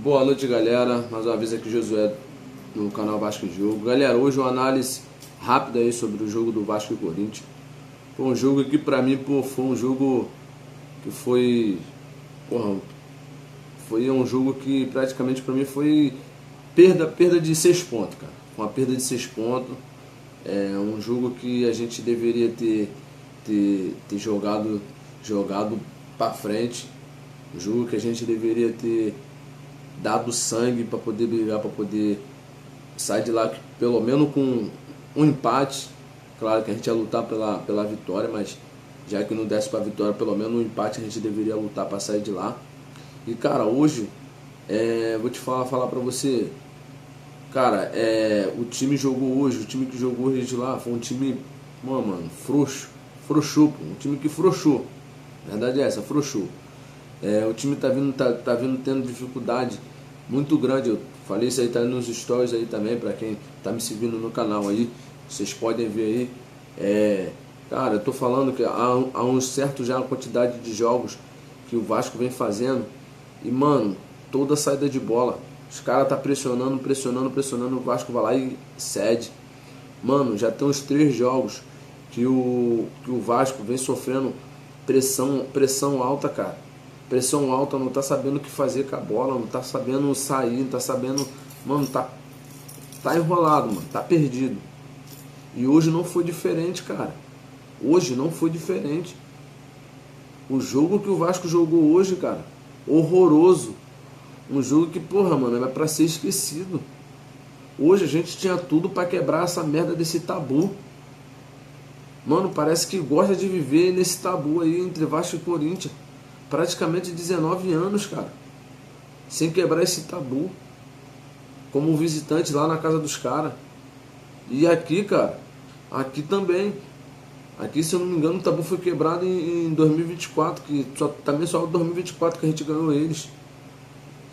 Boa noite, galera. Mais uma vez aqui Josué no canal Vasco em Jogo. Galera, hoje uma análise rápida aí sobre o jogo do Vasco e Corinthians. Foi um jogo que pra mim, foi um jogo que foi... foi um jogo que praticamente pra mim foi perda de 6 pontos, cara. Foi uma perda de 6 pontos. É um jogo que a gente deveria ter jogado pra frente. Um jogo que a gente deveria ter dado sangue para poder brigar, para poder sair de lá pelo menos com um empate. Claro que a gente ia lutar pela vitória, mas já que não desse para a vitória, pelo menos um empate a gente deveria lutar para sair de lá. E cara, hoje vou te falar para você, cara, o time jogou hoje, o time que jogou hoje de lá foi um time, mano, frouxou, um time que frouxou. A verdade é essa, frouxou. O time tá vindo tendo dificuldade muito grande. Eu falei isso aí, tá nos stories aí também, pra quem tá me seguindo no canal aí, vocês podem ver aí. Cara, eu tô falando que há um certo já uma quantidade de jogos que o Vasco vem fazendo e, mano, toda saída de bola, os caras tá pressionando, o Vasco vai lá e cede. Mano, já tem uns 3 jogos que o Vasco vem sofrendo pressão alta, cara. Pressão alta, não tá sabendo o que fazer com a bola, não tá sabendo sair, não tá sabendo... Mano, tá enrolado, mano, tá perdido. E hoje não foi diferente, cara. Hoje não foi diferente. O jogo que o Vasco jogou hoje, cara, horroroso. Um jogo que, porra, mano, é pra ser esquecido. Hoje a gente tinha tudo pra quebrar essa merda desse tabu. Mano, parece que gosta de viver nesse tabu aí entre Vasco e Corinthians. Praticamente 19 anos, cara, sem quebrar esse tabu, como visitante lá na casa dos caras. E aqui, cara, aqui também. Aqui, se eu não me engano, o tabu foi quebrado em 2024, que também só em 2024 que a gente ganhou eles.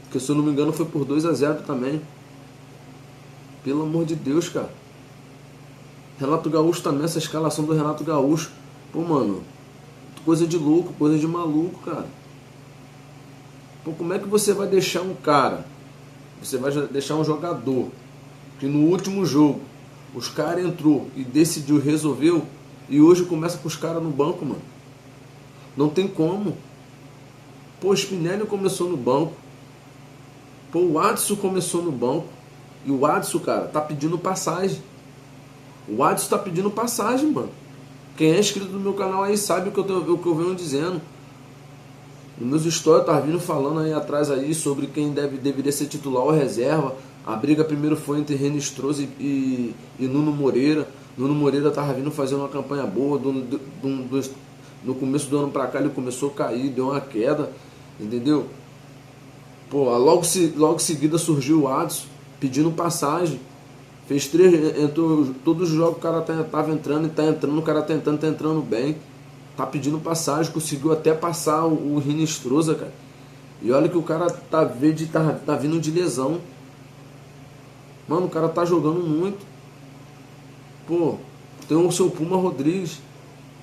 Que, se eu não me engano, foi por 2-0 também. Pelo amor de Deus, cara. Renato Gaúcho também, essa escalação do Renato Gaúcho. Pô, mano, coisa de louco, coisa de maluco, cara. Pô, como é que você vai deixar um cara, você vai deixar um jogador que no último jogo os caras entrou e decidiu, resolveu, e hoje começa com os caras no banco, mano? Não tem como. Pô, o Spinelli começou no banco. Pô, o Adson começou no banco. E o Adson, cara, tá pedindo passagem. O Adson tá pedindo passagem, mano. Quem é inscrito no meu canal aí sabe o que eu venho dizendo. Nos meus stories eu tava vindo falando aí atrás aí sobre quem deveria ser titular ou reserva. A briga primeiro foi entre Renan Stroza e Nuno Moreira. Nuno Moreira tava vindo fazendo uma campanha boa. No começo do ano pra cá ele começou a cair, deu uma queda, entendeu? Pô, logo em seguida surgiu o Adson pedindo passagem. Fez 3, entrou todos os jogos, o cara tava entrando e tá entrando, o cara tá entrando bem. Tá pedindo passagem, conseguiu até passar o Renan Stroza, cara. E olha que o cara tá vindo de lesão. Mano, o cara tá jogando muito. Pô, tem o seu Puma Rodrigues.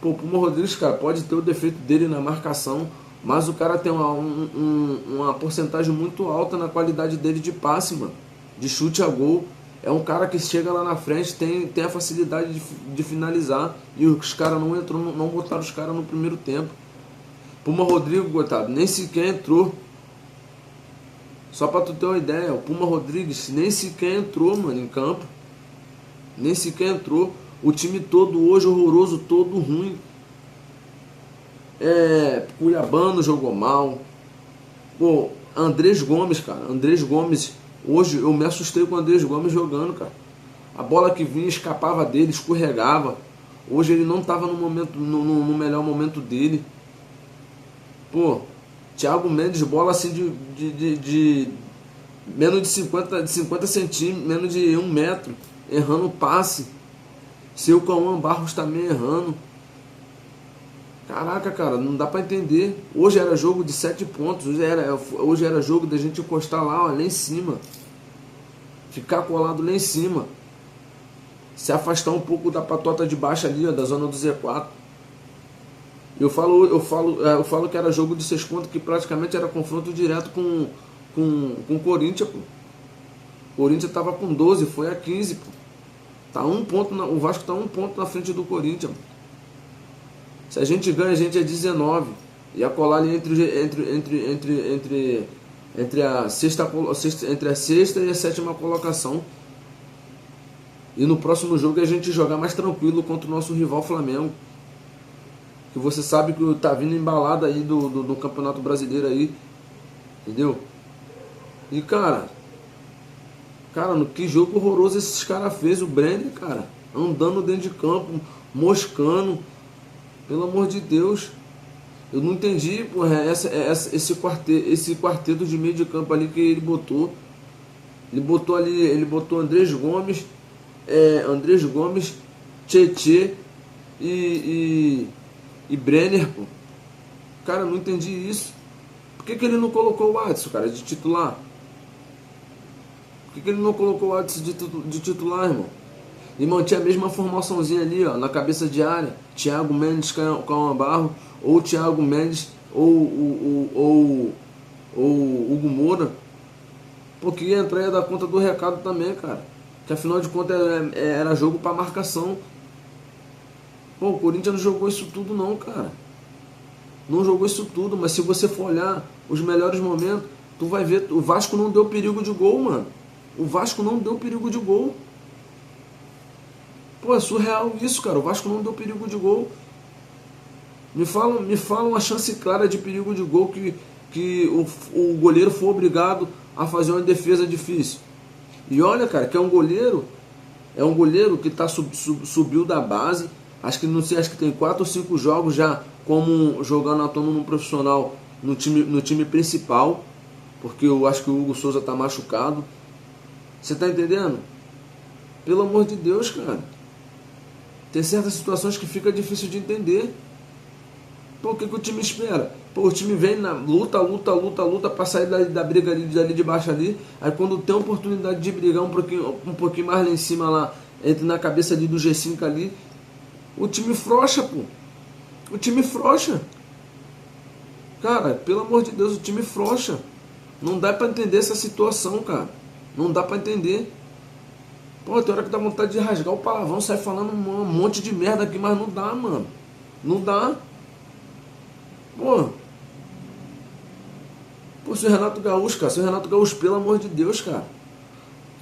Pô, o Puma Rodrigues, cara, pode ter o defeito dele na marcação, mas o cara tem uma porcentagem muito alta na qualidade dele de passe, mano. De chute a gol. É um cara que chega lá na frente, tem a facilidade de finalizar. E os caras não botaram os caras no primeiro tempo. Puma Rodrigues, coitado, nem sequer entrou. Só pra tu ter uma ideia, o Puma Rodrigues nem sequer entrou, mano, em campo. Nem sequer entrou. O time todo hoje horroroso, todo ruim. Cuiabano jogou mal. Pô, Andrés Gomes, cara, Andrés Gomes... Hoje eu me assustei com o Andrés Gomes jogando, cara. A bola que vinha escapava dele, escorregava. Hoje ele não estava no melhor momento dele. Pô, Thiago Mendes, bola assim de menos de 50 centímetros, menos de 1 metro, errando o passe. Seu Cauã Barros também errando. Caraca, cara, não dá pra entender. Hoje era jogo de 7 pontos. Hoje era jogo da gente encostar lá em cima. Ficar colado lá em cima. Se afastar um pouco da patota de baixo ali, ó, da zona do Z4. Eu falo que era jogo de 6 pontos, que praticamente era confronto direto com o Corinthians, pô. O Corinthians tava com 12, foi a 15, pô. Tá o Vasco tá 1 ponto na frente do Corinthians, pô. Se a gente ganha, a gente é 19. Ia colar ali entre a sexta e a sétima colocação. E no próximo jogo a gente jogar mais tranquilo contra o nosso rival Flamengo. Que você sabe que tá vindo embalado aí do Campeonato Brasileiro aí. Entendeu? E cara, no que jogo horroroso esses caras fez. O Brenner, cara, andando dentro de campo, moscando. Pelo amor de Deus. Eu não entendi, porra, esse quarteto de meio de campo ali que ele botou. Ele botou Andrés Gomes, Tietê e Brenner, pô. Cara, eu não entendi isso. Por que ele não colocou o Adson, cara, de titular? Por que ele não colocou o Adson de titular, irmão? E mantinha a mesma formaçãozinha ali, ó, na cabeça de área. Thiago Mendes, Cauã Barro, ou Thiago Mendes, ou Hugo Moura. Porque ia entrar e ia dar conta do recado também, cara. Que afinal de contas era jogo pra marcação. Pô, o Corinthians não jogou isso tudo não, cara. Não jogou isso tudo, mas se você for olhar os melhores momentos, tu vai ver, o Vasco não deu perigo de gol, mano. O Vasco não deu perigo de gol. Pô, é surreal isso, cara. O Vasco não deu perigo de gol. Me fala uma chance clara de perigo de gol que o goleiro foi obrigado a fazer uma defesa difícil. E olha, cara, que é um goleiro que subiu da base. Acho que tem 4 ou 5 jogos já como jogando atuando no profissional no time principal. Porque eu acho que o Hugo Souza tá machucado. Você tá entendendo? Pelo amor de Deus, cara. Tem certas situações que fica difícil de entender. Pô, o que o time espera? Pô, o time vem na luta pra sair da briga ali de baixo ali. Aí quando tem a oportunidade de brigar um pouquinho mais lá em cima, lá, entre na cabeça ali do G5 ali, o time frouxa, pô. O time frouxa. Cara, pelo amor de Deus, o time frouxa. Não dá pra entender essa situação, cara. Não dá pra entender. Pô, tem hora que dá vontade de rasgar o palavrão, sair falando um monte de merda aqui, mas não dá, mano. Não dá. Pô, seu Renato Gaúcho, cara. Seu Renato Gaúcho, pelo amor de Deus, cara.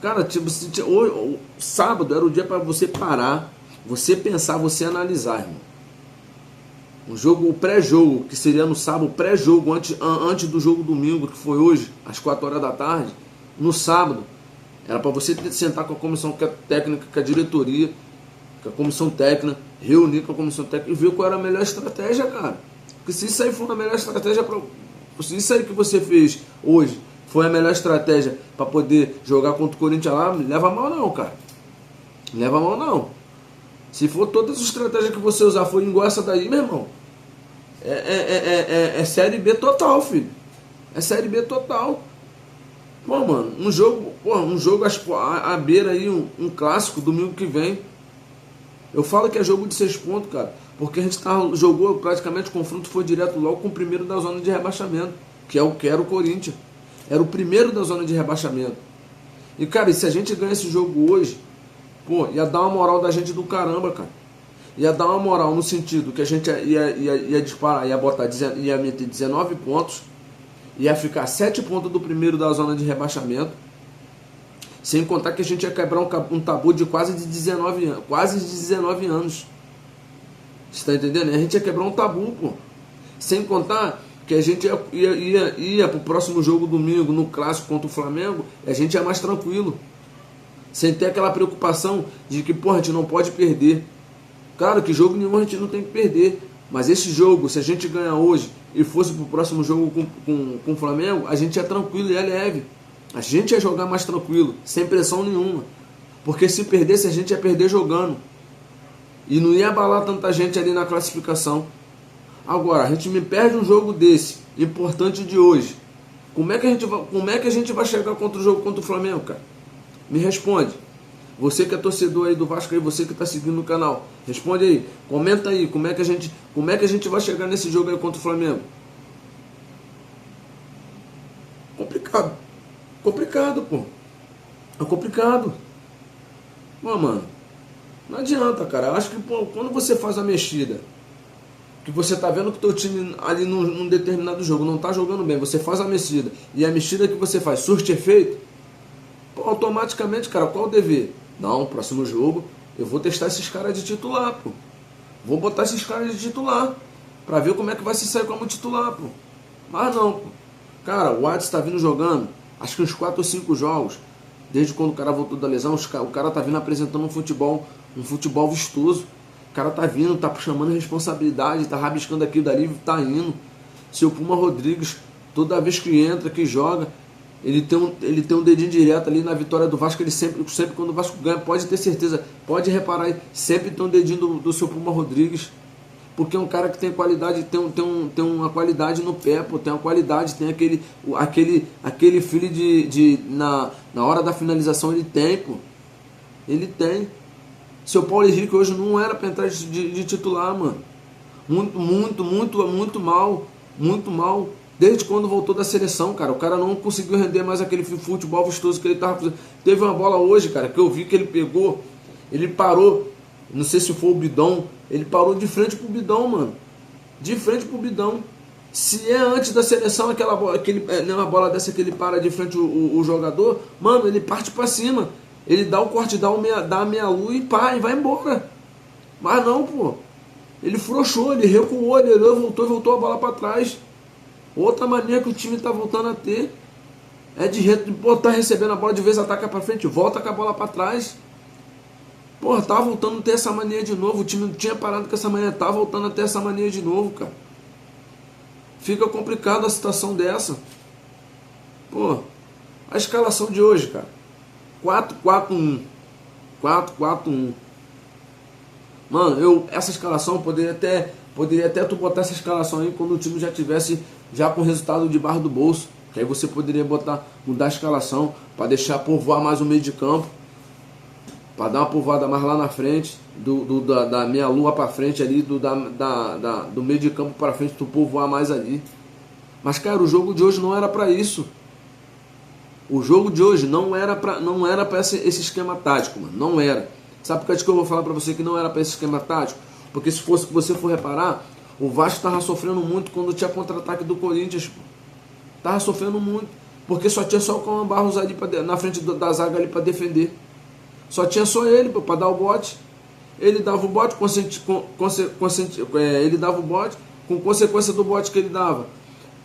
Cara, tipo, sábado era o dia pra você parar, você pensar, você analisar, irmão. O pré-jogo, que seria no sábado, o pré-jogo, antes do jogo domingo, que foi hoje, às 4 horas da tarde, no sábado, era para você sentar com a comissão técnica, com a diretoria, com a comissão técnica, reunir com a comissão técnica e ver qual era a melhor estratégia, cara. Porque se isso aí for a melhor estratégia, se isso aí que você fez hoje foi a melhor estratégia para poder jogar contra o Corinthians lá, leva a mal não, cara. Leva a mal não. Se for todas as estratégias que você usar for igual essa daí, meu irmão, é Série B total, filho. É Série B total. Pô, mano, um jogo à beira aí, um clássico, domingo que vem. Eu falo que é jogo de 6 pontos, cara, porque a gente jogou praticamente, o confronto foi direto logo com o primeiro da zona de rebaixamento, que era o Corinthians. Era o primeiro da zona de rebaixamento. E, cara, e se a gente ganha esse jogo hoje, pô, ia dar uma moral da gente do caramba, cara. Ia dar uma moral no sentido que a gente ia disparar, ia meter 19 pontos, ia ficar 7 pontos do primeiro da zona de rebaixamento, sem contar que a gente ia quebrar um tabu de quase 19 anos. Você está entendendo? A gente ia quebrar um tabu, pô. Sem contar que a gente ia pro próximo jogo domingo, no clássico contra o Flamengo, e a gente ia mais tranquilo. Sem ter aquela preocupação de que, pô, a gente não pode perder. Claro que jogo nenhum a gente não tem que perder. Mas esse jogo, se a gente ganhar hoje e fosse pro próximo jogo com o Flamengo, a gente ia tranquilo e é leve. A gente ia jogar mais tranquilo, sem pressão nenhuma. Porque se perdesse, a gente ia perder jogando. E não ia abalar tanta gente ali na classificação. Agora, a gente me perde um jogo desse, importante de hoje. Como é que a gente vai chegar contra o jogo contra o Flamengo, cara? Me responde. Você que é torcedor aí do Vasco aí, você que está seguindo no canal, responde aí, comenta aí, como é que a gente vai chegar nesse jogo aí contra o Flamengo? Complicado. Complicado, pô. É complicado. Pô, mano, não adianta, cara. Eu acho que, pô, quando você faz a mexida, que você tá vendo que o teu time ali num determinado jogo não tá jogando bem, você faz a mexida, e a mexida que você faz surte efeito, pô, automaticamente, cara, qual o dever? Não, próximo jogo eu vou testar esses caras de titular, pô. Vou botar esses caras de titular, pra ver como é que vai se sair como titular, pô. Mas não, pô. Cara, o Watts tá vindo jogando, acho que uns 4 ou 5 jogos, desde quando o cara voltou da lesão, o cara tá vindo apresentando um futebol vistoso. O cara tá vindo, tá chamando responsabilidade, tá rabiscando aqui dali, tá indo. Seu Puma Rodrigues, toda vez que entra, que joga, ele tem um dedinho direto ali na vitória do Vasco. Ele sempre quando o Vasco ganha, pode ter certeza, pode reparar aí, sempre tem um dedinho do seu Puma Rodrigues. Porque é um cara que tem qualidade, tem uma qualidade no pé, pô, tem uma qualidade, tem aquele filho na hora da finalização, ele tem, pô. Ele tem. Seu Paulo Henrique hoje não era para entrar de titular, mano. Muito mal. Muito mal. Desde quando voltou da seleção, cara. O cara não conseguiu render mais aquele futebol vistoso que ele tava fazendo. Teve uma bola hoje, cara, que eu vi que ele pegou, ele parou, não sei se foi o Bidão, ele parou de frente pro Bidão, mano. De frente pro Bidão. Se é antes da seleção aquela bola, uma bola dessa que ele para de frente o jogador, mano, ele parte pra cima. Ele dá o corte, dá a meia lua e pá, e vai embora. Mas não, pô. Ele frouxou, ele recuou, ele olhou, voltou a bola pra trás. Outra mania que o time tá voltando a ter é tá recebendo a bola, de vez ataca pra frente, volta com a bola pra trás. Porra, tá voltando a ter essa mania de novo. O time não tinha parado com essa mania, tá voltando a ter essa mania de novo, cara. Fica complicado a situação dessa. Pô, a escalação de hoje, cara. 4-4-1. 4-4-1. Mano, essa escalação poderia até tu botar essa escalação aí quando o time já tivesse já com o resultado de barra do bolso. Que aí você poderia mudar a escalação para deixar povoar mais o meio de campo, para dar uma povoada mais lá na frente, da meia lua para frente ali, do meio de campo para frente, tu povoar mais ali. Mas, cara, o jogo de hoje não era para isso. O jogo de hoje não era para esse esquema tático, mano. Não era. Sabe por que eu vou falar para você que não era para esse esquema tático? Porque se você for reparar, o Vasco tava sofrendo muito quando tinha contra-ataque do Corinthians. Pô. Tava sofrendo muito. Porque só tinha só o Cauã Barros ali na frente da zaga ali para defender. Só tinha só ele para dar o bote. Ele dava o bote, ele dava o bote, com consequência do bote que ele dava.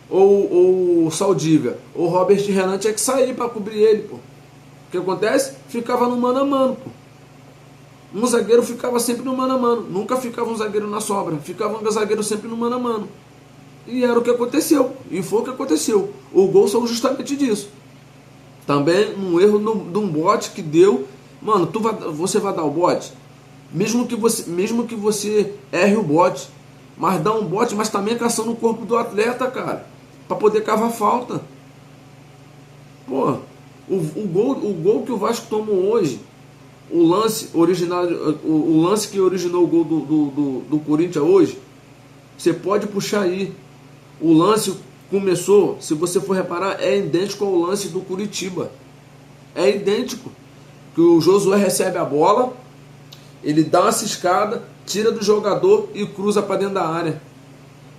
Ou o Saldívia, ou o Robert Renan tinha que sair para cobrir ele, pô. O que acontece? Ficava no mano a mano, pô. Um zagueiro ficava sempre no mano a mano. Nunca ficava um zagueiro na sobra. Ficava um zagueiro sempre no mano a mano. E era o que aconteceu. E foi o que aconteceu. O gol saiu justamente disso. Também um erro de um bote que deu. Mano, você vai dar o bote? Mesmo que você erre o bote. Mas dá um bote, mas também caçando o corpo do atleta, cara. Pra poder cavar falta. Pô, o gol que o Vasco tomou hoje, o lance que originou o gol do Corinthians hoje, você pode puxar aí. O lance começou, se você for reparar, é idêntico ao lance do Curitiba. É idêntico. Que o Josué recebe a bola, ele dá uma ciscada, tira do jogador e cruza para dentro da área.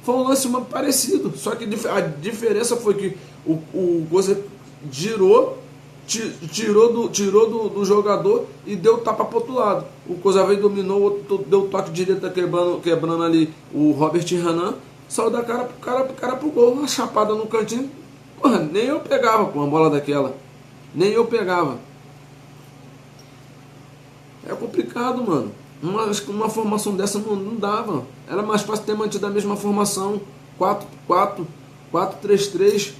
Foi um lance parecido, só que a diferença foi que o Coisa tirou do jogador e deu tapa para o outro lado. O Coisa veio, dominou, deu toque direito, quebrando ali o Robert Renan, saiu da cara pro gol, uma chapada no cantinho. Porra, nem eu pegava com uma bola daquela. Nem eu pegava. É complicado, mano. Uma formação dessa não dava. Era mais fácil ter mantido a mesma formação. 4-3-3.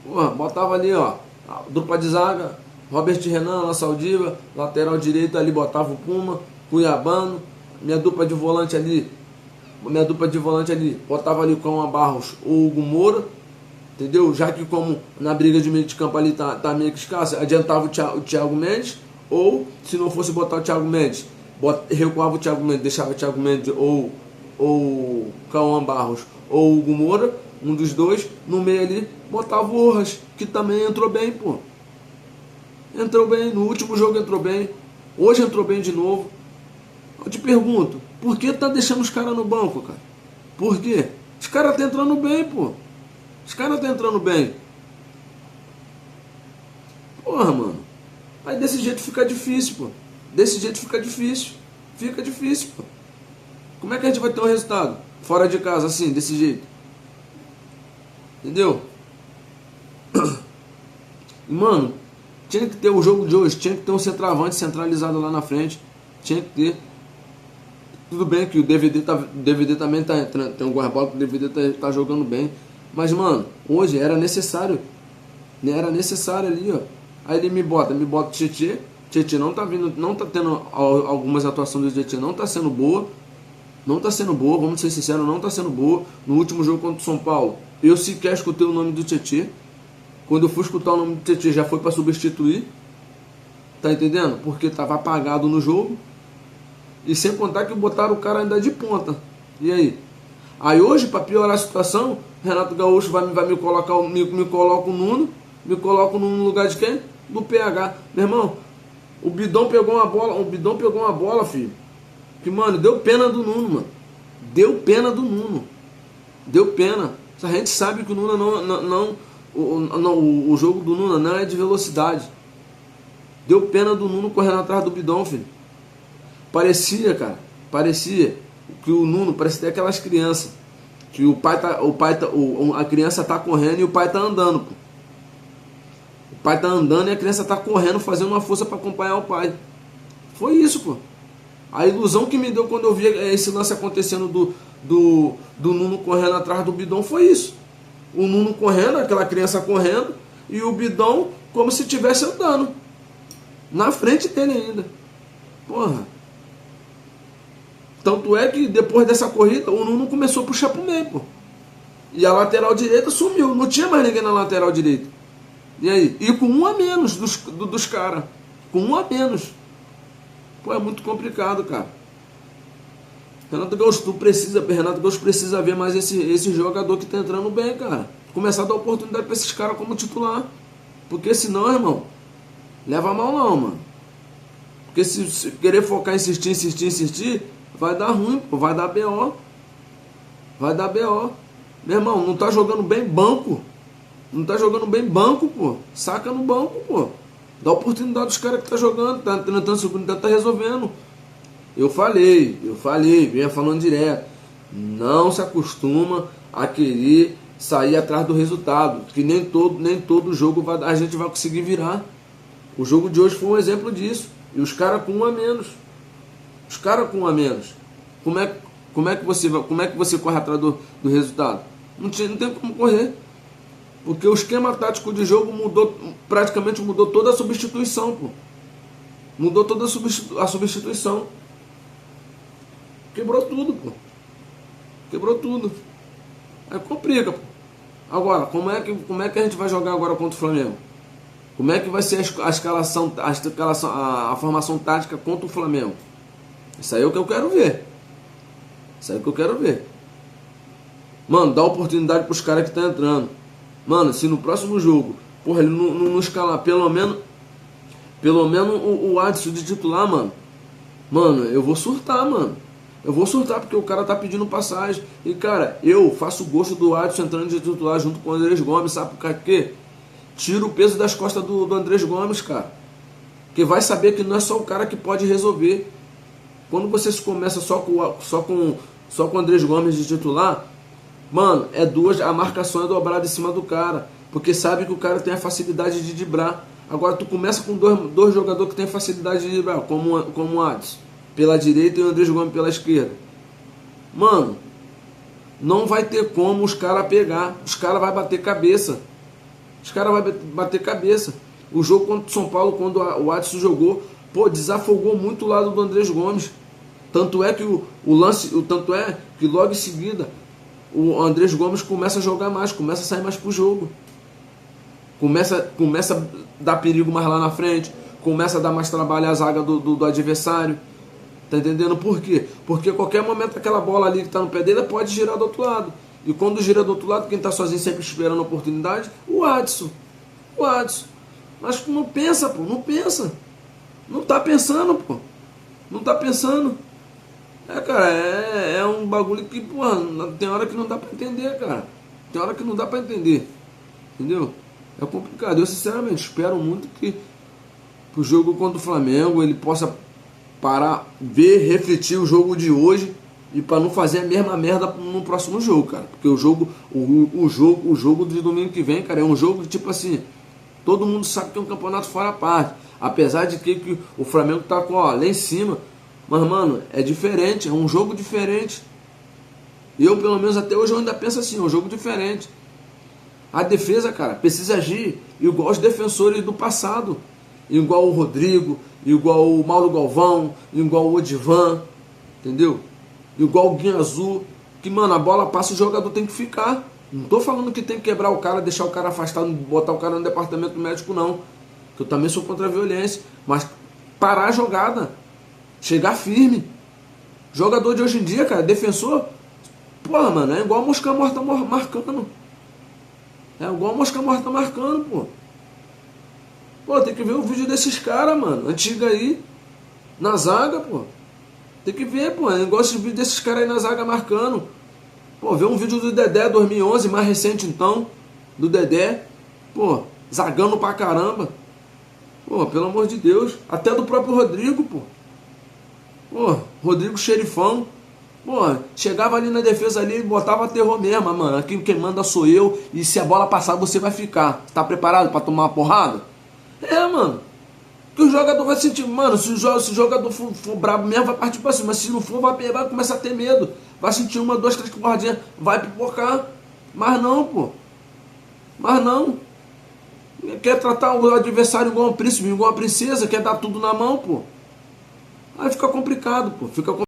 Porra, botava ali, ó, a dupla de zaga, Robert Renan, La Saldiva, lateral direito ali, botava o Puma, Cuiabano, minha dupla de volante ali, botava ali com a Barros ou Hugo Moura, entendeu? Já que como na briga de meio de campo ali tá meio que escasso, adiantava o Thiago Mendes, ou se não fosse botar o Thiago Mendes, recuava o Thiago Mendes, deixava o Thiago Mendes ou Cauã Barros ou Hugo Moura, um dos dois, no meio ali, botava o Rojas, que também entrou bem, pô. Entrou bem, no último jogo entrou bem, hoje entrou bem de novo. Eu te pergunto, por que tá deixando os caras no banco, cara? Por quê? Os caras tá entrando bem, pô. Os caras tá entrando bem. Porra, mano. Aí desse jeito fica difícil, pô. Desse jeito fica difícil. Fica difícil, pô. Como é que a gente vai ter um resultado fora de casa assim, desse jeito? Entendeu? E, mano, tinha que ter o jogo de hoje, tinha que ter um centroavante centralizado lá na frente. Tinha que ter. Tudo bem que o DVD também tá entrando, tem um guarda-bola que o DVD tá jogando bem. Mas, mano, hoje era necessário. Era necessário ali, ó. Aí ele me bota o Tietê. Tietê não tá vindo, não tá tendo algumas atuações do Tietê, não tá sendo boa. Não tá sendo boa, vamos ser sinceros, não tá sendo boa. No último jogo contra o São Paulo, eu sequer escutei o nome do Tietê. Quando eu fui escutar o nome do Tietê, já foi para substituir. Tá entendendo? Porque tava apagado no jogo. E sem contar que botaram o cara ainda de ponta. E aí? Aí hoje, para piorar a situação, Renato Gaúcho vai me colocar, me coloca o Nuno. Me coloca o Nuno no lugar de quem? Do PH. Meu irmão, o Bidão pegou uma bola, filho. Que, mano, deu pena do Nuno, mano. Deu pena do Nuno. Deu pena. A gente sabe que o Nuno o jogo do Nuno não é de velocidade. Deu pena do Nuno correndo atrás do Bidão, filho. Parecia, cara, que o Nuno parecia aquelas crianças. Que a criança tá correndo e o pai tá andando, pô. O pai tá andando e a criança tá correndo, fazendo uma força para acompanhar o pai. Foi isso, pô. A ilusão que me deu quando eu vi esse lance acontecendo do Nuno correndo atrás do Bidão foi isso. O Nuno correndo, aquela criança correndo, e o Bidão como se estivesse andando. Na frente dele ainda. Porra. Tanto é que depois dessa corrida, o Nuno começou a puxar pro meio, pô. E a lateral direita sumiu. Não tinha mais ninguém na lateral direita. E aí? E com um a menos dos caras. Com um a menos. Pô, é muito complicado, cara. Renato Gaúcho precisa ver mais esse jogador que tá entrando bem, cara. Começar a dar oportunidade pra esses caras como titular. Porque senão, irmão, leva mal não, mano. Porque se querer focar, insistir, vai dar ruim, pô. Vai dar BO. Vai dar BO. Meu irmão, não tá jogando bem banco. Não tá jogando bem banco, pô. Saca no banco, pô. Dá oportunidade dos caras que tá jogando, tá tentando, tá resolvendo. Eu falei, vinha falando direto. Não se acostuma a querer sair atrás do resultado. Que nem todo jogo a gente vai conseguir virar. O jogo de hoje foi um exemplo disso. E os caras com um a menos. Os caras com um a menos. Como é que você corre atrás do resultado? Não tem como correr. Porque o esquema tático de jogo praticamente mudou toda a substituição, pô. Mudou toda a substituição. Quebrou tudo, pô. Quebrou tudo. Aí complica, pô. Agora, como é que a gente vai jogar agora contra o Flamengo? Como é que vai ser a formação tática contra o Flamengo? Isso aí é o que eu quero ver. Isso aí é o que eu quero ver. Mano, dá oportunidade pros caras que estão entrando. Mano, se no próximo jogo, porra, ele não escalar pelo menos o Adson de titular, mano. Mano, eu vou surtar, mano. Eu vou surtar porque o cara tá pedindo passagem. E, cara, eu faço gosto do Adson entrando de titular junto com o Andrés Gomes, sabe por quê? Tira o peso das costas do Andrés Gomes, cara. Porque vai saber que não é só o cara que pode resolver. Quando você começa só com o Andrés Gomes de titular, mano, a marcação é dobrada em cima do cara. Porque sabe que o cara tem a facilidade de driblar. Agora tu começa com dois jogadores que tem facilidade de driblar, como o Adson pela direita e o Andrés Gomes pela esquerda. Mano, não vai ter como os caras pegar. Os caras vão bater cabeça. Os caras vão bater cabeça. O jogo contra o São Paulo, quando o Adson jogou, pô, desafogou muito o lado do Andrés Gomes. Tanto é que tanto é que logo em seguida o Andrés Gomes começa a jogar mais, começa a sair mais pro jogo. Começa a dar perigo mais lá na frente, começa a dar mais trabalho à zaga do adversário. Tá entendendo por quê? Porque a qualquer momento aquela bola ali que tá no pé dele pode girar do outro lado. E quando gira do outro lado, quem tá sozinho sempre esperando a oportunidade? O Adson. Mas não pensa, pô, não pensa. Não tá pensando, pô. Não tá pensando. Cara, é um bagulho que, pô, tem hora que não dá pra entender, cara. Tem hora que não dá pra entender. Entendeu? É complicado. Eu, sinceramente, espero muito que o jogo contra o Flamengo ele possa parar, ver, refletir o jogo de hoje e para não fazer a mesma merda no próximo jogo, cara. Porque o jogo de domingo que vem, cara, é um jogo que, tipo assim, todo mundo sabe que é um campeonato fora a parte. Apesar de que o Flamengo tá com, ó, lá em cima. Mas, mano, é diferente, é um jogo diferente. Eu, pelo menos até hoje, eu ainda penso assim, é um jogo diferente. A defesa, cara, precisa agir igual os defensores do passado. Igual o Rodrigo, igual o Mauro Galvão, igual o Odivan, entendeu? Igual o Guinha Azul. Que, mano, a bola passa, o jogador tem que ficar. Não tô falando que tem que quebrar o cara, deixar o cara afastado, botar o cara no departamento médico, não. Que eu também sou contra a violência. Mas parar a jogada. Chegar firme. Jogador de hoje em dia, cara, defensor, porra, mano, é igual a mosca morta marcando. É igual a mosca morta marcando, pô. Pô, tem que ver o vídeo desses caras, mano, antigo aí, na zaga, pô. Tem que ver, pô, é igual esse vídeo desses caras aí na zaga marcando. Pô, vê um vídeo do Dedé 2011, mais recente então, do Dedé, pô, zagando pra caramba. Pô, pelo amor de Deus, até do próprio Rodrigo, pô. Pô, Rodrigo Xerifão. Pô, chegava ali na defesa ali e botava terror mesmo, mano. Aqui quem manda sou eu. E se a bola passar, você vai ficar. Tá preparado pra tomar uma porrada? Mano. Que o jogador vai sentir, mano. Se o jogador for brabo mesmo, vai partir pra cima. Mas se não for, vai começar a ter medo. Vai sentir uma, duas, três porradinhas. Vai pipocar. Mas não, pô. Mas não. Quer tratar o adversário igual um príncipe, igual uma princesa. Quer dar tudo na mão, pô. Aí fica complicado, pô. Fica complicado.